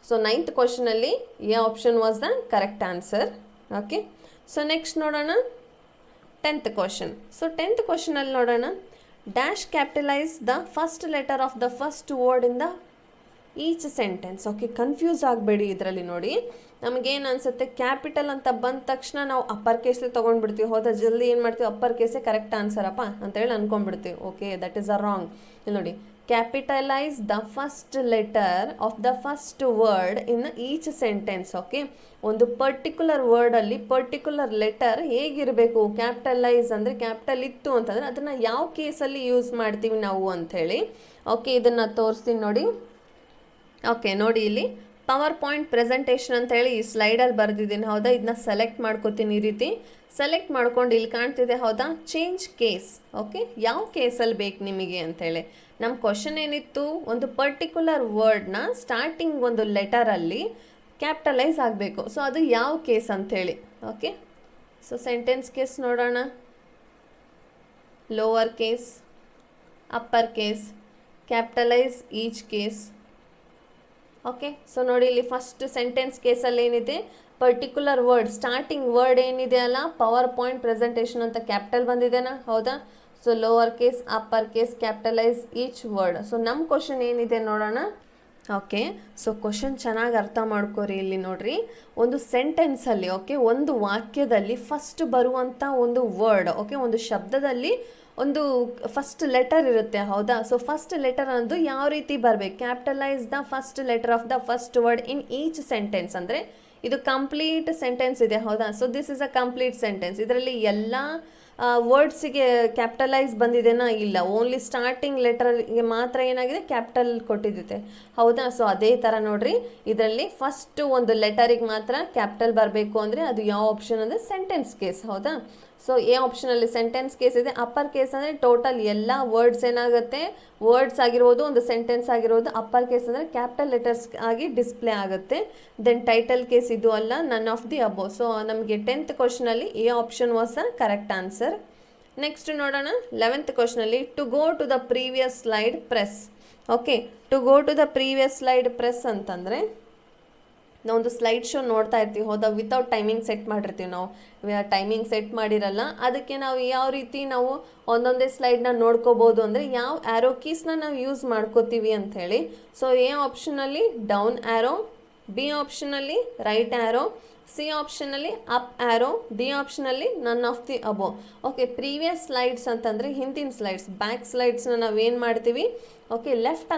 ಸೊ 9th ಕ್ವಶನಲ್ಲಿ A option was the correct answer. Okay, so next ನೋಡೋಣ 10th ಕ್ವಶನ್. ಸೊ 10th ಕ್ವಶನಲ್ಲಿ ನೋಡೋಣ. Dash capitalise the first letter of the first word in the each sentence. Okay, confuse ಆಗಬೇಡಿ. ಇದರಲ್ಲಿ ನೋಡಿ ನಮಗೇನು ಅನಿಸುತ್ತೆ, ಕ್ಯಾಪಿಟಲ್ ಅಂತ ಬಂದ ತಕ್ಷಣ ನಾವು ಅಪ್ಪರ್ ಕೇಸೇ ತೊಗೊಂಡ್ಬಿಡ್ತೀವಿ, ಹೌದಾ. ಜಲ್ದಿ ಏನು ಮಾಡ್ತೀವಿ, ಅಪ್ಪರ್ ಕೇಸೇ ಕರೆಕ್ಟ್ ಆನ್ಸರಪ್ಪ ಅಂತೇಳಿ ಅನ್ಕೊಂಡ್ಬಿಡ್ತೀವಿ. Okay, that is a wrong. ಇಲ್ಲಿ ನೋಡಿ, capitalise the first letter of the first word in each sentence. Okay, ಒಂದು ಪರ್ಟಿಕ್ಯುಲರ್ ವರ್ಡಲ್ಲಿ ಪರ್ಟಿಕ್ಯುಲರ್ ಲೆಟರ್ ಹೇಗಿರಬೇಕು, ಕ್ಯಾಪಿಟಲೈಸ್ ಅಂದರೆ ಕ್ಯಾಪಿಟಲ್ ಇತ್ತು ಅಂತಂದರೆ ಅದನ್ನು ಯಾವ ಕೇಸಲ್ಲಿ ಯೂಸ್ ಮಾಡ್ತೀವಿ ನಾವು ಅಂಥೇಳಿ. ಓಕೆ, ಇದನ್ನು ತೋರಿಸ್ತೀನಿ ನೋಡಿ. ಓಕೆ ನೋಡಿ, ಇಲ್ಲಿ ಪವರ್ ಪಾಯಿಂಟ್ ಪ್ರೆಸೆಂಟೇಷನ್ ಅಂತೇಳಿ ಈ ಸ್ಲೈಡಲ್ಲಿ ಬರೆದಿದ್ದೀನಿ, ಹೌದಾ. ಇದನ್ನ ಸೆಲೆಕ್ಟ್ ಮಾಡ್ಕೋತೀನಿ, ಈ ರೀತಿ ಸೆಲೆಕ್ಟ್ ಮಾಡ್ಕೊಂಡು ಇಲ್ಲಿ ಕಾಣ್ತಿದೆ, ಹೌದಾ, ಚೇಂಜ್ ಕೇಸ್. ಓಕೆ, ಯಾವ ಕೇಸಲ್ಲಿ ಬೇಕು ನಿಮಗೆ ಅಂಥೇಳಿ. ನಮ್ಮ ಕ್ವಶನ್ ಏನಿತ್ತು, ಒಂದು ಪರ್ಟಿಕ್ಯುಲರ್ ವರ್ಡ್ನ ಸ್ಟಾರ್ಟಿಂಗ್ ಒಂದು ಲೆಟರಲ್ಲಿ ಕ್ಯಾಪಿಟಲೈಸ್ ಆಗಬೇಕು. ಸೊ ಅದು ಯಾವ ಕೇಸ್ ಅಂಥೇಳಿ. ಓಕೆ, ಸೊ ಸೆಂಟೆನ್ಸ್ ಕೇಸ್ ನೋಡೋಣ. Lower case, upper case, capitalise each case. Okay, so ನೋಡಿ ಇಲ್ಲಿ ಫಸ್ಟ್ ಸೆಂಟೆನ್ಸ್ ಕೇಸಲ್ಲಿ ಏನಿದೆ, ಪರ್ಟಿಕ್ಯುಲರ್ ವರ್ಡ್ ಸ್ಟಾರ್ಟಿಂಗ್ ವರ್ಡ್ ಏನಿದೆ ಅಲ್ಲ, ಪವರ್ ಪಾಯಿಂಟ್ ಪ್ರೆಸೆಂಟೇಷನ್ ಅಂತ ಕ್ಯಾಪಿಟಲ್ ಬಂದಿದೆನಾ, ಹೌದಾ. So lower case, upper case, capitalise each word. So ನಮ್ಮ ಕ್ವಶನ್ ಏನಿದೆ ನೋಡೋಣ. ಓಕೆ, ಸೊ ಕ್ವಶನ್ ಚೆನ್ನಾಗಿ ಅರ್ಥ ಮಾಡ್ಕೋರಿ. ಇಲ್ಲಿ ನೋಡ್ರಿ, ಒಂದು ಸೆಂಟೆನ್ಸಲ್ಲಿ, ಓಕೆ, ಒಂದು ವಾಕ್ಯದಲ್ಲಿ ಫಸ್ಟ್ ಬರುವಂಥ ಒಂದು ವರ್ಡ್, ಓಕೆ, ಒಂದು ಶಬ್ದದಲ್ಲಿ ಒಂದು ಫಸ್ಟ್ ಲೆಟರ್ ಇರುತ್ತೆ, ಹೌದಾ. ಸೊ ಫಸ್ಟ್ ಲೆಟರ್ ಅನ್ನೋದು ಯಾವ ರೀತಿ ಬರಬೇಕು, capitalise the first letter of the first word in each sentence. ಅಂದರೆ ಇದು ಕಂಪ್ಲೀಟ್ ಸೆಂಟೆನ್ಸ್ ಇದೆ, ಹೌದಾ. So this is a complete sentence. ಇದರಲ್ಲಿ ಎಲ್ಲ ವರ್ಡ್ಸಿಗೆ ಕ್ಯಾಪಿಟಲೈಸ್ ಬಂದಿದೆನಾ, ಇಲ್ಲ, ಓನ್ಲಿ ಸ್ಟಾರ್ಟಿಂಗ್ ಲೆಟರ್ಗೆ ಮಾತ್ರ ಏನಾಗಿದೆ ಕ್ಯಾಪಿಟಲ್ ಕೊಟ್ಟಿದ್ದೆ, ಹೌದಾ. ಸೊ ಅದೇ ಥರ ನೋಡ್ರಿ, ಇದರಲ್ಲಿ ಫಸ್ಟ್ ಒಂದು ಲೆಟರಿಗೆ ಮಾತ್ರ ಕ್ಯಾಪಿಟಲ್ ಬರಬೇಕು ಅಂದರೆ ಅದು ಯಾವ ಆಪ್ಷನ್ ಅಂದರೆ ಸೆಂಟೆನ್ಸ್ ಕೇಸ್, ಹೌದಾ. ಸೊ ಎ ಆಪ್ಷನಲ್ಲಿ ಸೆಂಟೆನ್ಸ್ ಕೇಸ್ ಇದೆ. ಅಪ್ಪರ್ ಕೇಸ್ ಅಂದರೆ ಟೋಟಲ್ ಎಲ್ಲ ವರ್ಡ್ಸ್ ಏನಾಗುತ್ತೆ, ವರ್ಡ್ಸ್ ಆಗಿರ್ಬೋದು, ಒಂದು ಸೆಂಟೆನ್ಸ್ ಆಗಿರ್ಬೋದು. ಅಪ್ಪರ್ ಕೇಸ್ ಅಂದರೆ ಕ್ಯಾಪಿಟಲ್ ಲೆಟರ್ಸ್ ಆಗಿ ಡಿಸ್ಪ್ಲೇ ಆಗುತ್ತೆ. ದೆನ್ ಟೈಟಲ್ ಕೇಸ್ ಇದು ಅಲ್ಲ, none of the above. So ನಮಗೆ 10th ಕ್ವಶನಲ್ಲಿ A option was the correct answer. Next ನೋಡೋಣ 11th ಕ್ವಶನಲ್ಲಿ. To go to the previous slide press. Okay, to go to the previous slide press ಅಂತಂದರೆ ನಾವೊಂದು slide show ನೋಡ್ತಾ ಇರ್ತೀವಿ, ಹೌದಾ. Without timing set ಮಾಡಿರ್ತೀವಿ ನಾವು, ಟೈಮಿಂಗ್ ಸೆಟ್ ಮಾಡಿರಲ್ಲ. ಅದಕ್ಕೆ ನಾವು ಯಾವ ರೀತಿ ನಾವು ಒಂದೊಂದೇ ಸ್ಲೈಡ್ನ ನೋಡ್ಕೋಬೋದು ಅಂದರೆ ಯಾವ ಆ್ಯರೋ ಕೀಸ್ನ ನಾವು ಯೂಸ್ ಮಾಡ್ಕೋತೀವಿ ಅಂಥೇಳಿ. ಸೊ ಎ ಆಪ್ಷನಲ್ಲಿ ಡೌನ್ ಆ್ಯರೋ, ಬಿ ಆಪ್ಷನಲ್ಲಿ ರೈಟ್ ಆ್ಯರೋ, ಸಿ ಆಪ್ಷನಲ್ಲಿ ಅಪ್ ಆ್ಯರೋ, ಡಿ ಆಪ್ಷನಲ್ಲಿ none of the above. Okay, previous slides ಅಂತಂದರೆ ಹಿಂದಿನ ಸ್ಲೈಡ್ಸ್, ಬ್ಯಾಕ್ ಸ್ಲೈಡ್ಸ್ನ ನಾವೇನು ಮಾಡ್ತೀವಿ, ಓಕೆ, ಲೆಫ್ಟ್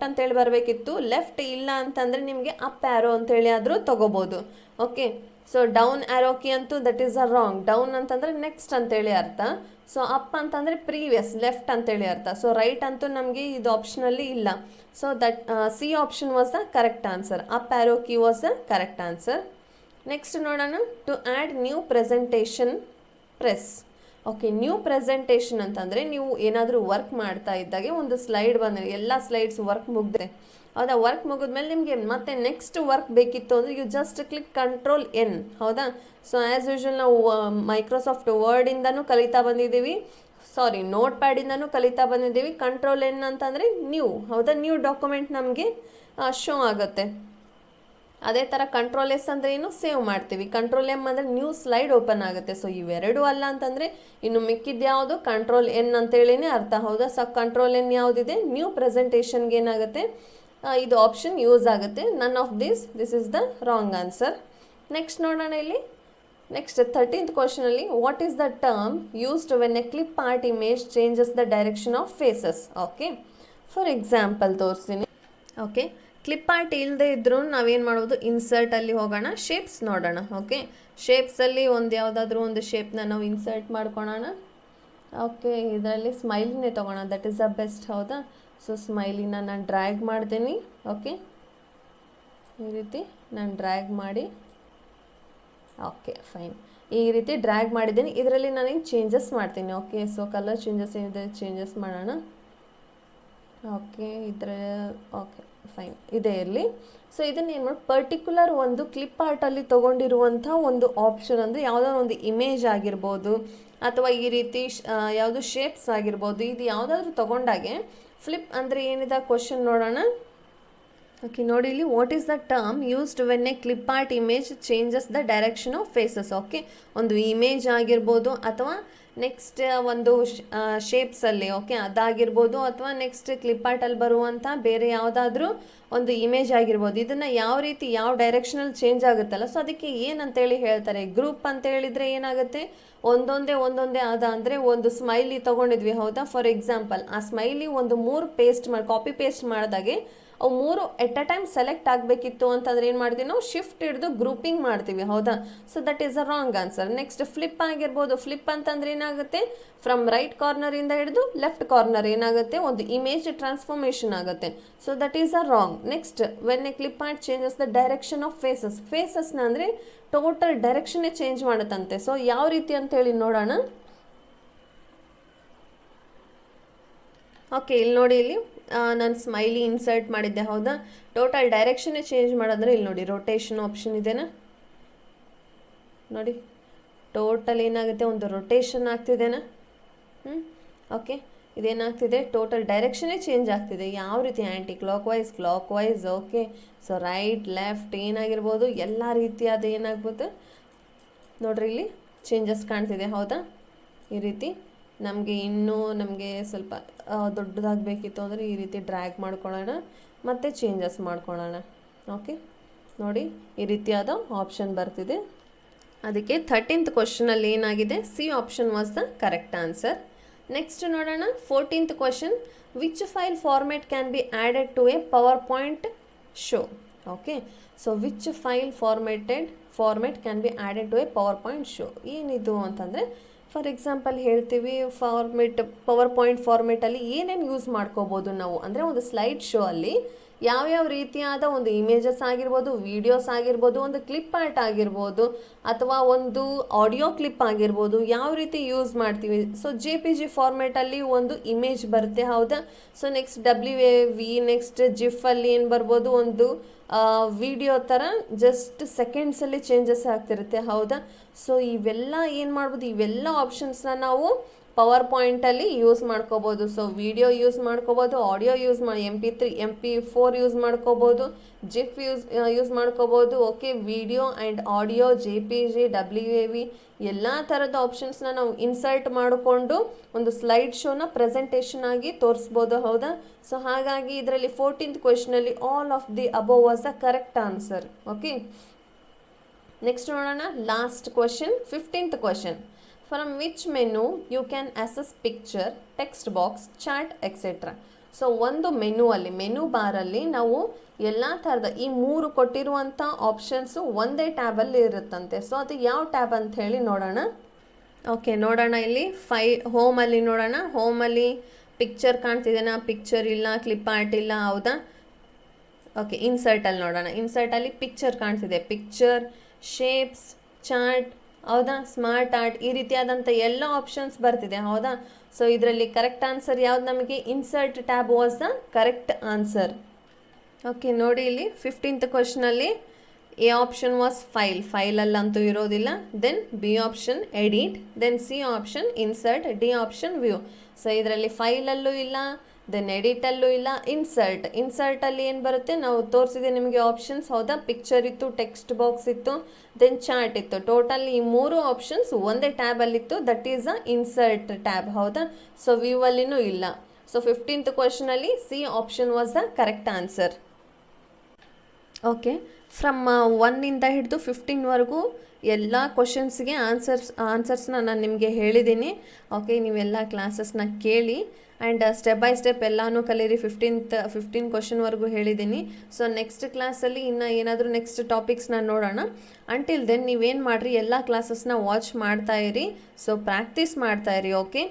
ಅಂತೇಳಿ ಬರಬೇಕಿತ್ತು. ಲೆಫ್ಟ್ ಇಲ್ಲ ಅಂತಂದರೆ ನಿಮಗೆ ಅಪ್ ಆ್ಯರೋ ಅಂತೇಳಿ ಆದರೂ ತೊಗೋಬೋದು. Okay, so down arrow key ಅಂತೂ that is a wrong. Down ಅಂತಂದರೆ ನೆಕ್ಸ್ಟ್ ಅಂತೇಳಿ ಅರ್ಥ. ಸೊ ಅಪ್ ಅಂತಂದರೆ ಪ್ರೀವಿಯಸ್ ಲೆಫ್ಟ್ ಅಂತೇಳಿ ಅರ್ಥ. ಸೊ ರೈಟ್ ಅಂತೂ ನಮಗೆ ಇದು ಆಪ್ಷನಲ್ಲಿ ಇಲ್ಲ. So that C option was the correct answer. Up arrow key was the correct answer. Next ನೋಡೋಣ, to add new presentation press. Okay, new presentation ಅಂತಂದರೆ ನೀವು ಏನಾದರೂ ವರ್ಕ್ ಮಾಡ್ತಾ ಇದ್ದಾಗೆ ಒಂದು ಸ್ಲೈಡ್ ಬಂದರೆ, ಎಲ್ಲ ಸ್ಲೈಡ್ಸ್ ವರ್ಕ್ ಮುಗಿದ್ರೆ ಹೌದಾ, ವರ್ಕ್ ಮುಗಿದ್ಮೇಲೆ ನಿಮಗೆ ಮತ್ತೆ ನೆಕ್ಸ್ಟ್ ವರ್ಕ್ ಬೇಕಿತ್ತು ಅಂದರೆ you just click control N. ಹೌದಾ. ಸೊ ಆ್ಯಸ್ ಯೂಶ್ವಲ್ ನಾವು ಮೈಕ್ರೋಸಾಫ್ಟ್ ವರ್ಡಿಂದನೂ ಕಲಿತಾ ಬಂದಿದ್ದೀವಿ, ನೋಟ್ ಪ್ಯಾಡಿಂದನೂ ಕಲಿತಾ ಬಂದಿದ್ದೀವಿ. ಕಂಟ್ರೋಲ್ ಎನ್ ಅಂತಂದರೆ ನ್ಯೂ. ಹೌದಾ, ನ್ಯೂ ಡಾಕ್ಯುಮೆಂಟ್ ನಮಗೆ ಶೋ ಆಗುತ್ತೆ. ಅದೇ ಥರ ಕಂಟ್ರೋಲ್ ಎಸ್ ಅಂದರೆ ಏನು, ಸೇವ್ ಮಾಡ್ತೀವಿ. ಕಂಟ್ರೋಲ್ ಎಮ್ ಅಂದರೆ ನ್ಯೂ ಸ್ಲೈಡ್ ಓಪನ್ ಆಗುತ್ತೆ. ಸೊ ಇವೆರಡೂ ಅಲ್ಲ ಅಂತಂದರೆ ಇನ್ನು ಮಿಕ್ಕಿದ್ದು ಯಾವುದು, ಕಂಟ್ರೋಲ್ ಎನ್ ಅಂತೇಳಿನೇ ಅರ್ಥ. ಹೌದಾ. ಸೊ ಕಂಟ್ರೋಲ್ ಎನ್ ಯಾವುದಿದೆ, ನ್ಯೂ ಪ್ರೆಸೆಂಟೇಷನ್ಗೆ ಏನಾಗುತ್ತೆ, ಇದು ಆಪ್ಷನ್ ಯೂಸ್ ಆಗುತ್ತೆ. None of this is the wrong answer. Next ನೋಡೋಣ ಇಲ್ಲಿ. ನೆಕ್ಸ್ಟ್ 13th ಕ್ವಶನಲ್ಲಿ, what is the term used when a clip art image changes the direction of faces. Okay, for example ತೋರಿಸ್ತೀನಿ. Okay, clip art ಇಲ್ಲದೆ ಇದ್ರೂ ನಾವೇನು ಮಾಡ್ಬೋದು, ಇನ್ಸರ್ಟಲ್ಲಿ ಹೋಗೋಣ, shapes ನೋಡೋಣ. ಓಕೆ, ಶೇಪ್ಸಲ್ಲಿ ಒಂದು ಯಾವುದಾದ್ರೂ ಒಂದು ಶೇಪ್ನ ನಾವು ಇನ್ಸರ್ಟ್ ಮಾಡ್ಕೊಳೋಣ. ಓಕೆ, ಇದರಲ್ಲಿ ಸ್ಮೈಲಿನೇ ತೊಗೋಣ, ದಟ್ ಈಸ್ ದ ಬೆಸ್ಟ್. ಹೌದಾ. ಸೊ ಸ್ಮೈಲಿನ ನಾನು ಡ್ರ್ಯಾಗ್ ಮಾಡ್ತೀನಿ. ಓಕೆ, ಈ ರೀತಿ ನಾನು ಡ್ರ್ಯಾಗ್ ಮಾಡಿ, ಓಕೆ ಫೈನ್, ಈ ರೀತಿ ಡ್ರ್ಯಾಗ್ ಮಾಡಿದ್ದೀನಿ. ಇದರಲ್ಲಿ ನಾನು ಚೇಂಜಸ್ ಮಾಡ್ತೀನಿ. ಓಕೆ, ಸೊ ಕಲರ್ ಚೇಂಜಸ್ ಏನಿದೆ ಚೇಂಜಸ್ ಮಾಡೋಣ. ಓಕೆ, ಓಕೆ ಫೈನ್, ಇದೇ ಇರಲಿ. ಸೊ ಇದನ್ನು ಏನು ಮಾಡಿ, ಪರ್ಟಿಕ್ಯುಲರ್ ಒಂದು ಕ್ಲಿಪ್ ಆರ್ಟಲ್ಲಿ ತೊಗೊಂಡಿರುವಂಥ ಒಂದು ಆಪ್ಷನ್ ಅಂದರೆ ಯಾವುದಾದ್ರು ಒಂದು ಇಮೇಜ್ ಆಗಿರ್ಬೋದು ಅಥವಾ ಈ ರೀತಿ ಯಾವುದು ಶೇಪ್ಸ್ ಆಗಿರ್ಬೋದು, ಇದು ಯಾವುದಾದ್ರೂ ತೊಗೊಂಡಾಗೆ ಫ್ಲಿಪ್ ಅಂದರೆ ಏನಿದೆ ಕ್ವಶನ್ ನೋಡೋಣ. ಓಕೆ, ನೋಡಿ ಇಲ್ಲಿ, what is the term used when a clip art image changes the direction of faces. Okay, ಒಂದು ಇಮೇಜ್ ಆಗಿರ್ಬೋದು ಅಥವಾ ನೆಕ್ಸ್ಟ್ ಒಂದು ಶೇಪ್ಸಲ್ಲಿ, ಓಕೆ ಅದಾಗಿರ್ಬೋದು, ಅಥವಾ ನೆಕ್ಸ್ಟ್ ಕ್ಲಿಪ್ ಆರ್ಟಲ್ಲಿ ಬರುವಂಥ ಬೇರೆ ಯಾವುದಾದ್ರೂ ಒಂದು ಇಮೇಜ್ ಆಗಿರ್ಬೋದು. ಇದನ್ನು ಯಾವ ರೀತಿ ಯಾವ ಡೈರೆಕ್ಷನಲ್ಲಿ ಚೇಂಜ್ ಆಗುತ್ತಲ್ಲ, ಸೊ ಅದಕ್ಕೆ ಏನಂತೇಳಿ ಹೇಳ್ತಾರೆ, ಗ್ರೂಪ್ ಅಂತ ಹೇಳಿದರೆ ಏನಾಗುತ್ತೆ, ಒಂದೊಂದೇ ಆದ. ಅಂದರೆ ಒಂದು ಸ್ಮೈಲಿ ತೊಗೊಂಡಿದ್ವಿ. ಹೌದಾ. ಫಾರ್ ಎಕ್ಸಾಂಪಲ್ ಆ ಸ್ಮೈಲಿ ಒಂದು 3 ಕಾಪಿ ಪೇಸ್ಟ್ ಮಾಡಿದಾಗೆ ಅವು 3 ಎಟ್ ಅ ಟೈಮ್ ಸೆಲೆಕ್ಟ್ ಆಗಬೇಕಿತ್ತು ಅಂತಂದ್ರೆ ಏನು ಮಾಡ್ತೀವಿ ನಾವು, ಶಿಫ್ಟ್ ಹಿಡಿದು ಗ್ರೂಪಿಂಗ್ ಮಾಡ್ತೀವಿ. ಹೌದಾ. So that is a wrong answer. Next flip ಆಗಿರ್ಬೋದು. ಫ್ಲಿಪ್ ಅಂತಂದ್ರೆ ಏನಾಗುತ್ತೆ, ಫ್ರಮ್ ರೈಟ್ ಕಾರ್ನರಿಂದ ಹಿಡಿದು ಲೆಫ್ಟ್ ಕಾರ್ನರ್ ಏನಾಗುತ್ತೆ, ಒಂದು ಇಮೇಜ್ ಟ್ರಾನ್ಸ್ಫಾರ್ಮೇಷನ್ ಆಗುತ್ತೆ. So that is a wrong. Next when a clip art changes the direction of ಫೇಸಸ್ನ ಅಂದರೆ ಟೋಟಲ್ ಡೈರೆಕ್ಷನ್ನೇ ಚೇಂಜ್ ಮಾಡುತ್ತಂತೆ. ಸೊ ಯಾವ ರೀತಿ ಅಂತೇಳಿ ನೋಡೋಣ. ಓಕೆ, ಇಲ್ಲಿ ನೋಡಿ, ಇಲ್ಲಿ ನಾನು ಸ್ಮೈಲಿ ಇನ್ಸರ್ಟ್ ಮಾಡಿದ್ದೆ. ಹೌದಾ. ಟೋಟಲ್ ಡೈರೆಕ್ಷನ್ನೇ ಚೇಂಜ್ ಮಾಡೋದ್ರೆ ಇಲ್ಲಿ ನೋಡಿ, ರೊಟೇಷನ್ ಆಪ್ಷನ್ ಇದೆನಾ, ನೋಡಿ ಟೋಟಲ್ ಏನಾಗುತ್ತೆ, ಒಂದು ರೊಟೇಷನ್ ಆಗ್ತಿದೆನಾ. ಓಕೆ, ಇದೇನಾಗ್ತಿದೆ, ಟೋಟಲ್ ಡೈರೆಕ್ಷನ್ನೇ ಚೇಂಜ್ ಆಗ್ತಿದೆ. ಯಾವ ರೀತಿ, anticlockwise. Okay, so right left ಏನಾಗಿರ್ಬೋದು, ಎಲ್ಲ ರೀತಿಯಾದ ಏನಾಗ್ಬೋದು ನೋಡ್ರಿ, ಇಲ್ಲಿ ಚೇಂಜಸ್ ಕಾಣ್ತಿದೆ. ಹೌದಾ. ಈ ರೀತಿ ನಮಗೆ ಸ್ವಲ್ಪ ದೊಡ್ಡದಾಗಬೇಕಿತ್ತು ಅಂದರೆ ಈ ರೀತಿ ಡ್ರ್ಯಾಗ್ ಮಾಡ್ಕೊಳ್ಳೋಣ, ಮತ್ತು ಚೇಂಜಸ್ ಮಾಡ್ಕೊಳ್ಳೋಣ. ಓಕೆ, ನೋಡಿ ಈ ರೀತಿಯಾದ ಆಪ್ಷನ್ ಬರ್ತಿದೆ. ಅದಕ್ಕೆ 13th ಕ್ವಶನಲ್ಲಿ ಏನಾಗಿದೆ, C option was the correct answer. Next ನೋಡೋಣ, 14th question, which file format can be added to a PowerPoint show. Okay, so which file format can be added to a PowerPoint show. ಏನಿದು ಅಂತಂದರೆ, for example ಹೇಳ್ತೀವಿ, PowerPoint ಫಾರ್ಮೆಟಲ್ಲಿ ಏನೇನು use ಮಾಡ್ಕೋಬೋದು ನಾವು ಅಂದರೆ, ಒಂದು slide show ಅಲ್ಲಿ ಯಾವ್ಯಾವ ರೀತಿಯಾದ ಒಂದು ಇಮೇಜಸ್ ಆಗಿರ್ಬೋದು, ವಿಡಿಯೋಸ್ ಆಗಿರ್ಬೋದು, ಒಂದು ಕ್ಲಿಪ್ ಆರ್ಟ್ ಆಗಿರ್ಬೋದು, ಅಥವಾ ಒಂದು ಆಡಿಯೋ ಕ್ಲಿಪ್ ಆಗಿರ್ಬೋದು, ಯಾವ ರೀತಿ ಯೂಸ್ ಮಾಡ್ತೀವಿ. ಸೊ JPG ಫಾರ್ಮೆಟಲ್ಲಿ ಒಂದು ಇಮೇಜ್ ಬರುತ್ತೆ. ಹೌದಾ. ಸೊ ನೆಕ್ಸ್ಟ್ WAV, ನೆಕ್ಸ್ಟ್ ಜಿಫಲ್ಲಿ ಏನು ಬರ್ಬೋದು, ಒಂದು ವಿಡಿಯೋ ಥರ ಜಸ್ಟ್ ಸೆಕೆಂಡ್ಸಲ್ಲಿ ಚೇಂಜಸ್ ಆಗ್ತಿರುತ್ತೆ. ಹೌದಾ. ಸೊ ಇವೆಲ್ಲ ಏನು ಮಾಡ್ಬೋದು, ಇವೆಲ್ಲ ಆಪ್ಷನ್ಸ್ನ ನಾವು ಪವರ್ ಪಾಯಿಂಟಲ್ಲಿ ಯೂಸ್ ಮಾಡ್ಕೋಬೋದು. ಸೊ ವಿಡಿಯೋ ಯೂಸ್ ಮಾಡ್ಕೋಬೋದು, ಆಡಿಯೋ ಯೂಸ್ ಮಾಡಿ, MP3 MP4 ಯೂಸ್ ಮಾಡ್ಕೋಬೋದು, ಜಿಫ್ ಯೂಸ್ ಮಾಡ್ಕೋಬೋದು. Okay, video and audio, JPG, WAV ಎಲ್ಲ ಥರದ ಆಪ್ಷನ್ಸ್ನ ನಾವು ಇನ್ಸರ್ಟ್ ಮಾಡಿಕೊಂಡು ಒಂದು ಸ್ಲೈಡ್ ಶೋನ ಪ್ರೆಸೆಂಟೇಷನ್ ಆಗಿ ತೋರಿಸ್ಬೋದು. ಹೌದಾ. ಸೊ ಹಾಗಾಗಿ ಇದರಲ್ಲಿ 14th ಕ್ವೆಶ್ಚನಲ್ಲಿ all of the above was the correct answer. Okay, next ನೋಡೋಣ, last question, 15th question. From which menu you can access picture, text box, chat, etc. So ಒಂದು menu ಬಾರಲ್ಲಿ ನಾವು ಎಲ್ಲ ಥರದ ಈ 3 ಕೊಟ್ಟಿರುವಂಥ ಆಪ್ಷನ್ಸು ಒಂದೇ ಟ್ಯಾಬಲ್ಲಿ ಇರುತ್ತಂತೆ. ಸೊ ಅದು ಯಾವ ಟ್ಯಾಬ್ ಅಂತ ಹೇಳಿ ನೋಡೋಣ. ಓಕೆ, ನೋಡೋಣ ಇಲ್ಲಿ ಹೋಮಲ್ಲಿ ನೋಡೋಣ. ಹೋಮಲ್ಲಿ ಪಿಕ್ಚರ್ ಕಾಣ್ತಿದೆನಾ? ಪಿಕ್ಚರ್ ಇಲ್ಲ, ಕ್ಲಿಪ್ ಆರ್ಟ್ ಇಲ್ಲ, ಹೌದಾ? ಓಕೆ, ಇನ್ಸರ್ಟಲ್ಲಿ ನೋಡೋಣ. ಇನ್ಸರ್ಟಲ್ಲಿ ಪಿಕ್ಚರ್ ಕಾಣ್ತಿದೆ. ಪಿಕ್ಚರ್, ಶೇಪ್ಸ್, ಚಾರ್ಟ್, ಹೌದಾ? ಸ್ಮಾರ್ಟ್ ಆರ್ಟ್, ಈ ರೀತಿಯಾದಂಥ ಎಲ್ಲ ಆಪ್ಷನ್ಸ್ ಬರ್ತಿದೆ, ಹೌದಾ? ಸೊ ಇದರಲ್ಲಿ ಕರೆಕ್ಟ್ ಆನ್ಸರ್ ಯಾವ್ದು? ನಮಗೆ insert tab was the correct answer. Okay, ನೋಡಿ ಇಲ್ಲಿ 15th ಕ್ವಶನಲ್ಲಿ ಎ ಆಪ್ಷನ್ ವಾಸ್ ಫೈಲಲ್ಲಂತೂ ಇರೋದಿಲ್ಲ. Then B option edit, then C option insert, D option view. So ಇದರಲ್ಲಿ ಫೈಲಲ್ಲೂ ಇಲ್ಲ, ದೆನ್ ಎಡಿಟಲ್ಲೂ ಇಲ್ಲ, ಇನ್ಸರ್ಟಲ್ಲಿ ಏನು ಬರುತ್ತೆ? ನಾವು ತೋರಿಸಿದೆ ನಿಮಗೆ ಆಪ್ಷನ್ಸ್, ಹೌದಾ? ಪಿಕ್ಚರ್ ಇತ್ತು, ಟೆಕ್ಸ್ಟ್ ಬಾಕ್ಸ್ ಇತ್ತು, ದೆನ್ ಚಾರ್ಟ್ ಇತ್ತು. ಟೋಟಲ್ ಈ 3 ಆಪ್ಷನ್ಸ್ ಒಂದೇ ಟ್ಯಾಬಲ್ಲಿತ್ತು, that is a insert tab, ಹೌದಾ? ಸೊ ವ್ಯೂ ಅಲ್ಲಿನೂ ಇಲ್ಲ. ಸೊ 15th ಕ್ವಶನಲ್ಲಿ C option was the correct answer. Okay, from 1ಇಂದ ಹಿಡಿದು 15ವರೆಗೂ ಎಲ್ಲ ಕ್ವಶನ್ಸ್ಗೆ ಆನ್ಸರ್ಸ್ನ ನಾನು ನಿಮಗೆ ಹೇಳಿದ್ದೀನಿ. ಓಕೆ, ನೀವೆಲ್ಲ ಕ್ಲಾಸಸ್ನ ಕೇಳಿ ಆ್ಯಂಡ್ ಸ್ಟೆಪ್ ಬೈ ಸ್ಟೆಪ್ ಎಲ್ಲನೂ ಕಲೀರಿ. 15 ಕ್ವಶನ್ವರೆಗೂ ಹೇಳಿದ್ದೀನಿ. ಸೊ ನೆಕ್ಸ್ಟ್ ಕ್ಲಾಸಲ್ಲಿ ಇನ್ನು ಏನಾದರೂ ನೆಕ್ಸ್ಟ್ ಟಾಪಿಕ್ಸ್ನ ನೋಡೋಣ. ಅಂಟಿಲ್ ದೆನ್ ನೀವೇನು ಮಾಡಿರಿ, ಎಲ್ಲ ಕ್ಲಾಸಸ್ನ ವಾಚ್ ಮಾಡ್ತಾಯಿರಿ. ಸೊ ಪ್ರಾಕ್ಟೀಸ್ ಮಾಡ್ತಾಯಿರಿ. ಓಕೆ,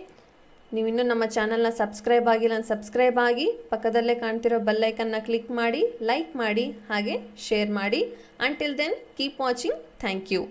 ನೀವಿನ್ನೂ ನಮ್ಮ ಚಾನಲ್ನ ಸಬ್ಸ್ಕ್ರೈಬ್ ಆಗಿಲ್ಲ, ಸಬ್ಸ್ಕ್ರೈಬ್ ಆಗಿ ಪಕ್ಕದಲ್ಲೇ ಕಾಣ್ತಿರೋ ಬೆಲ್ಲೈಕನ್ನ ಕ್ಲಿಕ್ ಮಾಡಿ, ಲೈಕ್ ಮಾಡಿ, ಹಾಗೆ ಶೇರ್ ಮಾಡಿ. Until then keep watching. Thank you.